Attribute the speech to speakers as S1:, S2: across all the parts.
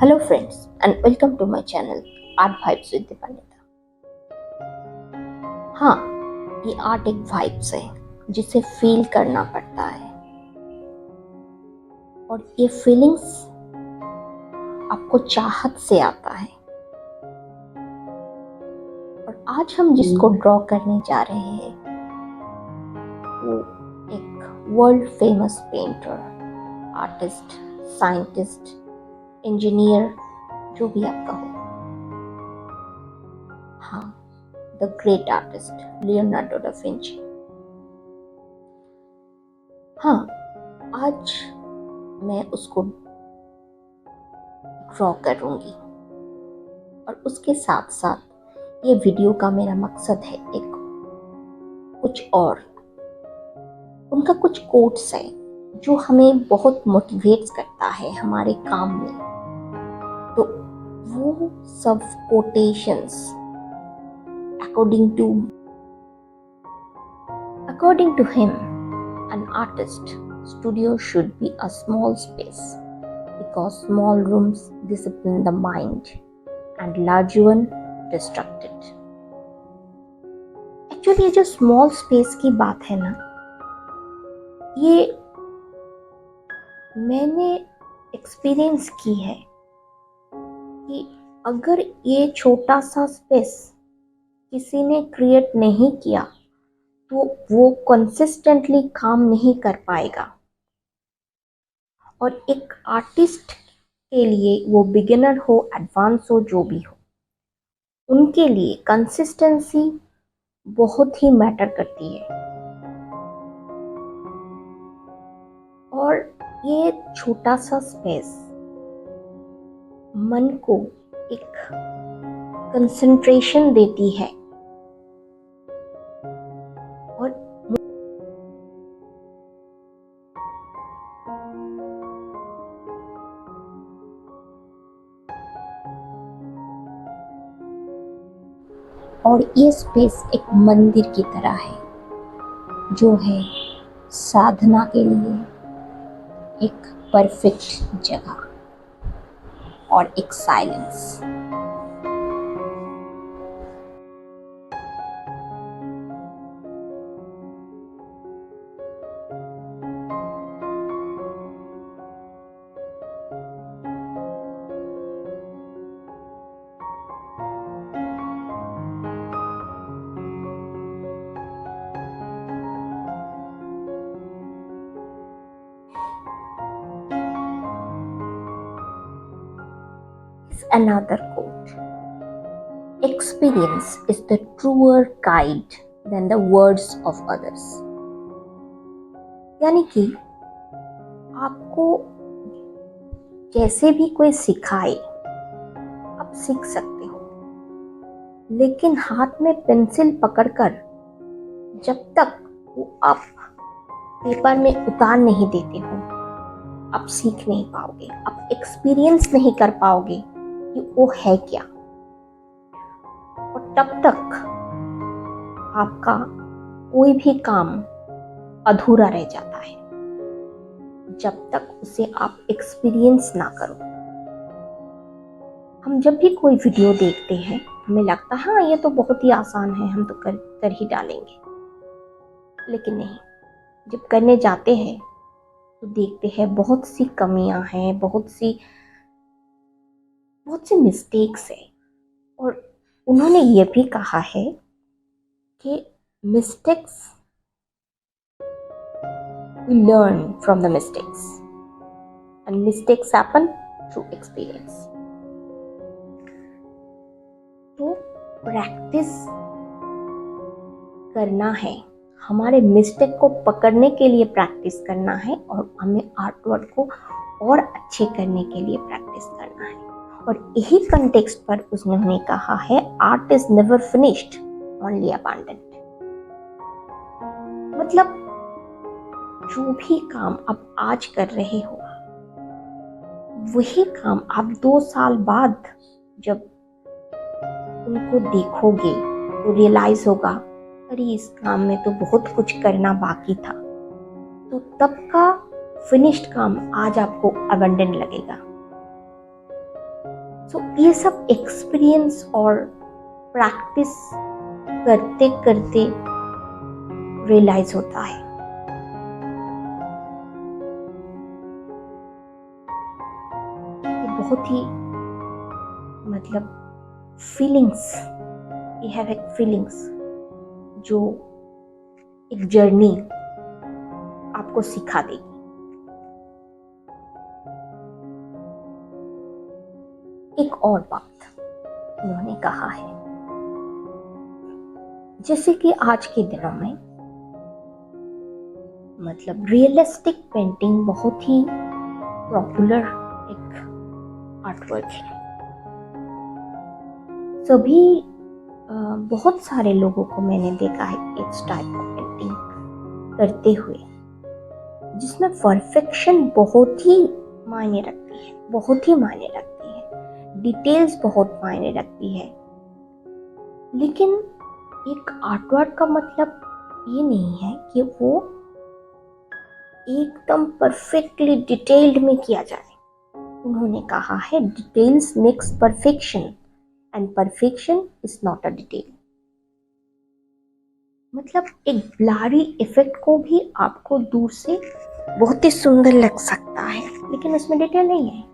S1: Hello friends and welcome to my channel Art Vibes with Deepanita। हाँ, ये art एक vibes है जिसे फील करना पड़ता है और ये फीलिंग्स आपको चाहत से आता है। और आज हम जिसको ड्रॉ करने जा रहे हैं वो एक world famous painter, artist, scientist, engineer, जो भी आप कहो। हाँ, the great artist Leonardo da Vinci. हाँ, आज मैं उसको ड्रॉ करूंगी और उसके साथ साथ ये वीडियो का मेरा मकसद है एक कुछ और उनका कुछ कोट्स है जो हमें बहुत मोटिवेट करता है हमारे काम में। तो वो सब quotations according to him, an artist studio should be a small space because small rooms discipline the mind and large one distract it। Actually ये जो स्मॉल स्पेस की बात है ना, ये मैंने एक्सपीरियंस की है कि अगर ये छोटा सा स्पेस किसी ने क्रिएट नहीं किया तो वो कंसिस्टेंटली काम नहीं कर पाएगा। और एक आर्टिस्ट के लिए, वो बिगिनर हो, एडवांस हो, जो भी हो, उनके लिए कंसिस्टेंसी बहुत ही मैटर करती है। और ये छोटा सा स्पेस मन को एक कंसंट्रेशन देती है और ये स्पेस एक मंदिर की तरह है जो है साधना के लिए एक परफेक्ट जगह और एक silence. Another quote: experience is the truer guide than the words of others। यानी कि आपको जैसे भी कोई सिखाए आप सीख सकते हो, लेकिन हाथ में पेंसिल पकड़कर जब तक वो आप पेपर में उतार नहीं देते हो आप सीख नहीं पाओगे, आप एक्सपीरियंस नहीं कर पाओगे कि वो है क्या। और तब तक आपका कोई भी काम अधूरा रह जाता है जब तक उसे आप एक्सपीरियंस ना करो। हम जब भी कोई वीडियो देखते हैं हमें लगता है हाँ ये तो बहुत ही आसान है, हम तो कर ही डालेंगे, लेकिन नहीं, जब करने जाते हैं तो देखते हैं बहुत सी कमियां हैं, बहुत सी मिस्टेक्स है। और उन्होंने ये भी कहा है कि mistakes, we learn from the mistakes and mistakes happen through experience। तो प्रैक्टिस करना है, हमारे मिस्टेक को पकड़ने के लिए प्रैक्टिस करना है और हमें आर्ट वर्क को और अच्छे करने के लिए प्रैक्टिस करना है। और यही कंटेक्स्ट पर उन्होंने कहा है art is never finished, only abundant. मतलब जो भी काम आप आज कर रहे हो वही काम आप 2 साल बाद जब उनको देखोगे तो रियलाइज होगा अरे इस काम में तो बहुत कुछ करना बाकी था। तो तब का फिनिश्ड काम आज आपको अबंडेंट लगेगा। तो ये सब एक्सपीरियंस और प्रैक्टिस करते करते रियलाइज होता है। ये बहुत ही मतलब फीलिंग्स, ये हैव एक फीलिंग्स जो एक जर्नी आपको सिखा देगी। एक और बात उन्होंने कहा है, जैसे कि आज के दिनों में मतलब रियलिस्टिक पेंटिंग बहुत ही पॉपुलर एक आर्टवर्क है। सभी बहुत सारे लोगों को मैंने देखा है इस टाइप ऑफ पेंटिंग करते हुए, जिसमें परफेक्शन बहुत ही मायने रखती है, बहुत ही मायने रखती है, डिटेल्स बहुत मायने रखती है। लेकिन एक आर्टवर्क का मतलब ये नहीं है कि वो एकदम परफेक्टली डिटेल्ड में किया जाए। उन्होंने कहा है details makes perfection and perfection is not a detail. मतलब एक ब्लरी इफेक्ट को भी आपको दूर से बहुत ही सुंदर लग सकता है, लेकिन उसमें डिटेल नहीं है।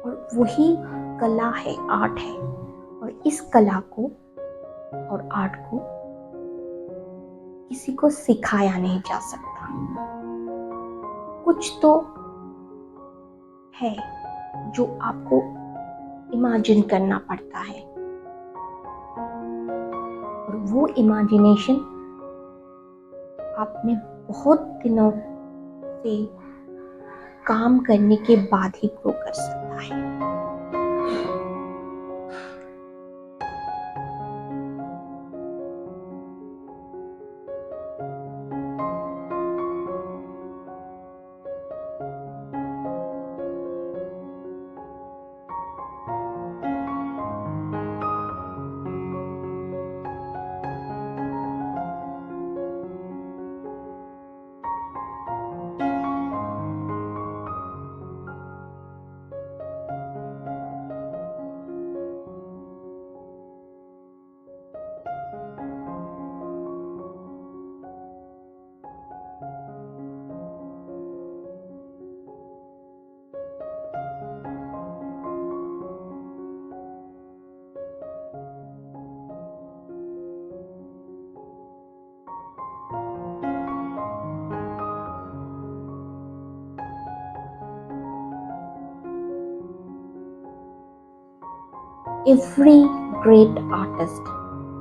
S1: और वही कला है, आर्ट है। और इस कला को और आर्ट को किसी को सिखाया नहीं जा सकता। कुछ तो है जो आपको इमेजिन करना पड़ता है, और वो इमेजिनेशन आपने बहुत दिनों से काम करने के बाद ही ग्रो कर सकता है। Every great artist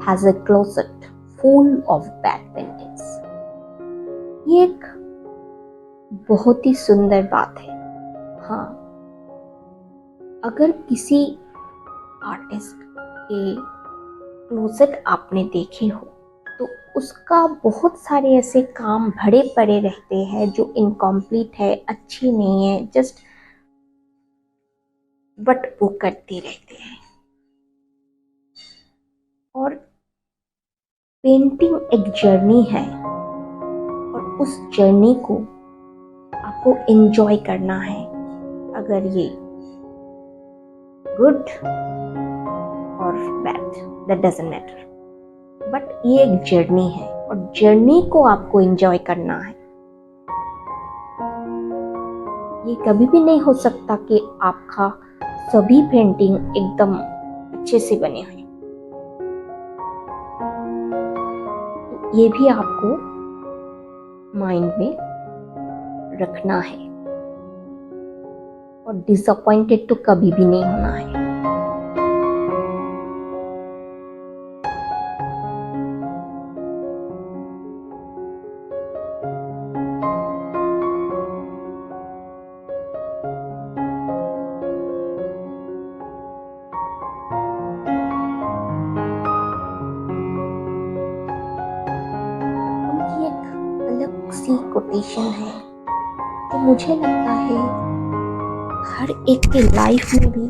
S1: has a closet full of bad paintings. ये एक बहुत ही सुंदर बात है। हाँ, अगर किसी आर्टिस्ट के क्लोजेट आपने देखे हो तो उसका बहुत सारे ऐसे काम भरे पड़े रहते हैं जो इनकम्प्लीट है, अच्छी नहीं है, जस्ट बट वो करते रहते हैं। और पेंटिंग एक जर्नी है, और उस जर्नी को आपको एंजॉय करना है। अगर ये गुड और bad that doesn't matter, but ये एक जर्नी है और जर्नी को आपको एंजॉय करना है। ये कभी भी नहीं हो सकता कि आपका सभी पेंटिंग एकदम अच्छे से बने हुए। ये भी आपको माइंड में रखना है, और डिसअपॉइंटेड तो कभी भी नहीं होना है। उनकी एक अलग सी कोटेशन है तो मुझे लगता है हर एक के लाइफ में भी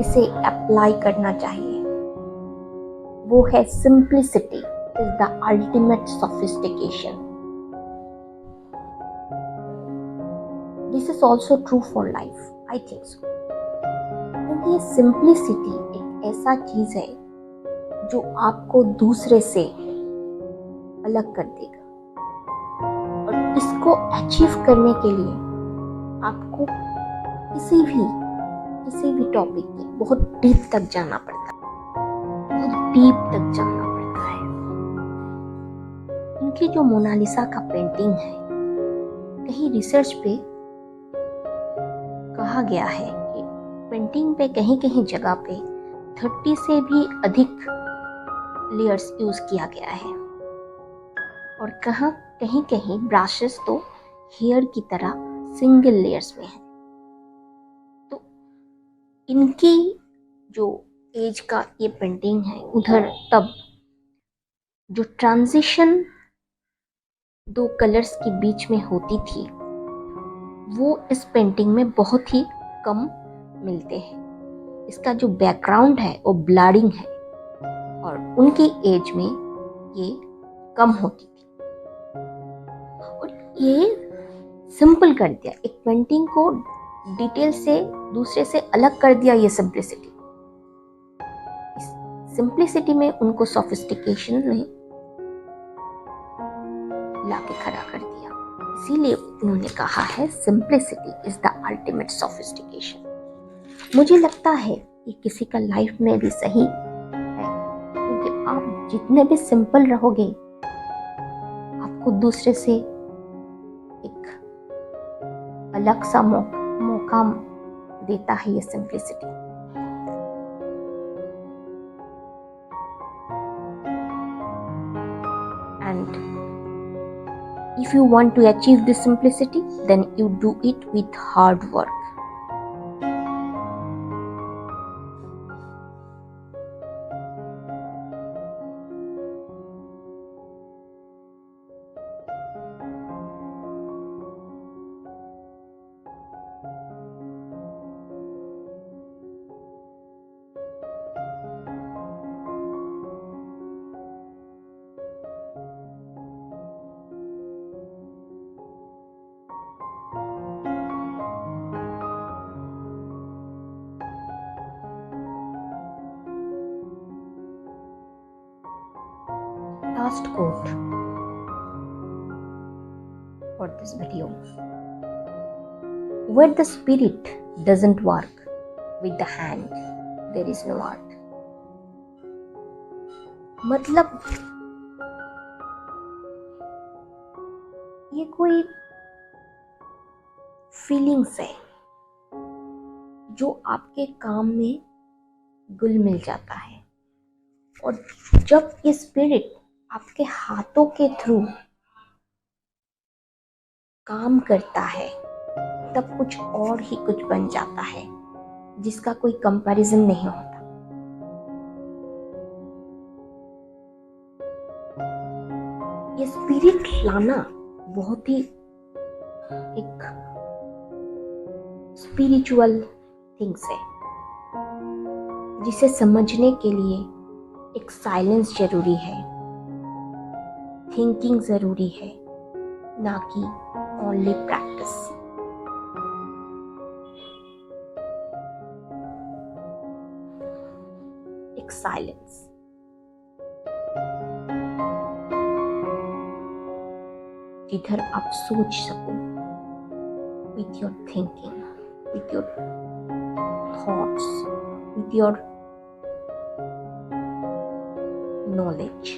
S1: इसे अप्लाई करना चाहिए। वो है simplicity is the ultimate sophistication. Is also true for life, I think so. क्योंकि ये सिंप्लिसिटी एक ऐसा चीज है जो आपको दूसरे से अलग कर देगा, और इसको अचीव करने के लिए आपको किसी भी टॉपिक के बहुत डीप तक जाना पड़ता है, बहुत डीप तक जाना पड़ता है। इनकी जो मोनालिसा का पेंटिंग है, कहीं रिसर्च पे कहा गया है कि पेंटिंग पे कहीं कहीं जगह पे 30 से भी अधिक लेयर्स यूज किया गया है, और कहीं कहीं ब्रशेस तो हेयर की तरह सिंगल लेयर्स में है। तो इनकी जो एज का ये पेंटिंग है, उधर तब जो ट्रांजिशन दो कलर्स के बीच में होती थी, वो इस पेंटिंग में बहुत ही कम मिलते हैं। इसका जो बैकग्राउंड है वो ब्लरिंग है, और उनकी एज में ये कम होती थी। और ये सिंपल कर दिया, एक पेंटिंग को डिटेल से दूसरे से अलग कर दिया। ये सिंप्लिसिटी, इस सिंप्लिसिटी में उनको सोफिस्टिकेशन में लाके खड़ा कर दिया। इसीलिए उन्होंने कहा है simplicity is the ultimate sophistication. मुझे लगता है कि किसी का लाइफ में भी सही है, क्योंकि आप जितने भी सिंपल रहोगे, आपको दूसरे से एक अलग सा मौका देता है ये simplicity. And if you want to achieve this simplicity, then you do it with hard work. Last quote for this video: where the spirit doesn't work with the hand, there is no art. मतलब ये कोई feelings है जो आपके काम में घुल मिल जाता है, और जब ये स्पिरिट आपके हाथों के थ्रू काम करता है, तब कुछ और ही कुछ बन जाता है जिसका कोई कंपैरिजन नहीं होता। ये स्पिरिट लाना बहुत ही एक स्पिरिचुअल थिंग्स है, जिसे समझने के लिए एक साइलेंस जरूरी है, थिंकिंग जरूरी है, ना कि ओनली प्रैक्टिस। एक साइलेंस, जिधर आप सोच सको with your thinking, with your thoughts, with your knowledge.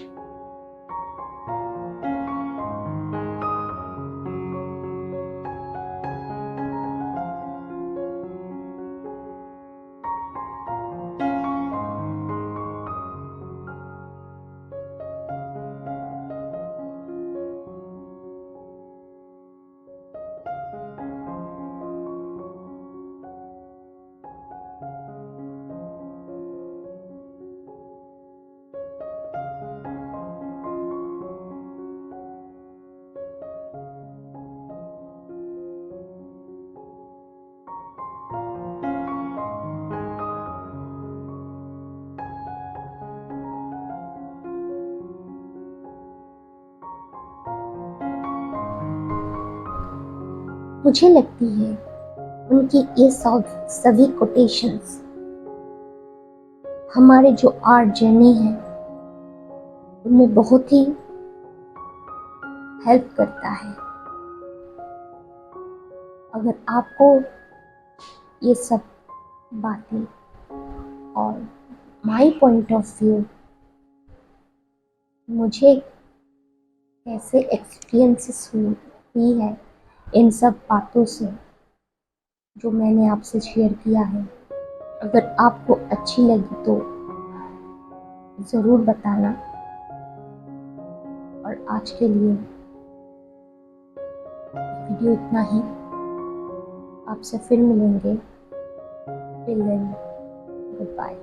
S1: मुझे लगती है उनकी ये सब सभी कोटेशंस हमारे जो आर्ट जर्नी है उनमें बहुत ही हेल्प करता है। अगर आपको ये सब बातें और माय पॉइंट ऑफ व्यू मुझे कैसे एक्सपीरियंसेस हुई है इन सब बातों से जो मैंने आपसे शेयर किया है, अगर आपको अच्छी लगी तो ज़रूर बताना। और आज के लिए वीडियो इतना ही। आपसे फिर मिलेंगे। Till then, good bye.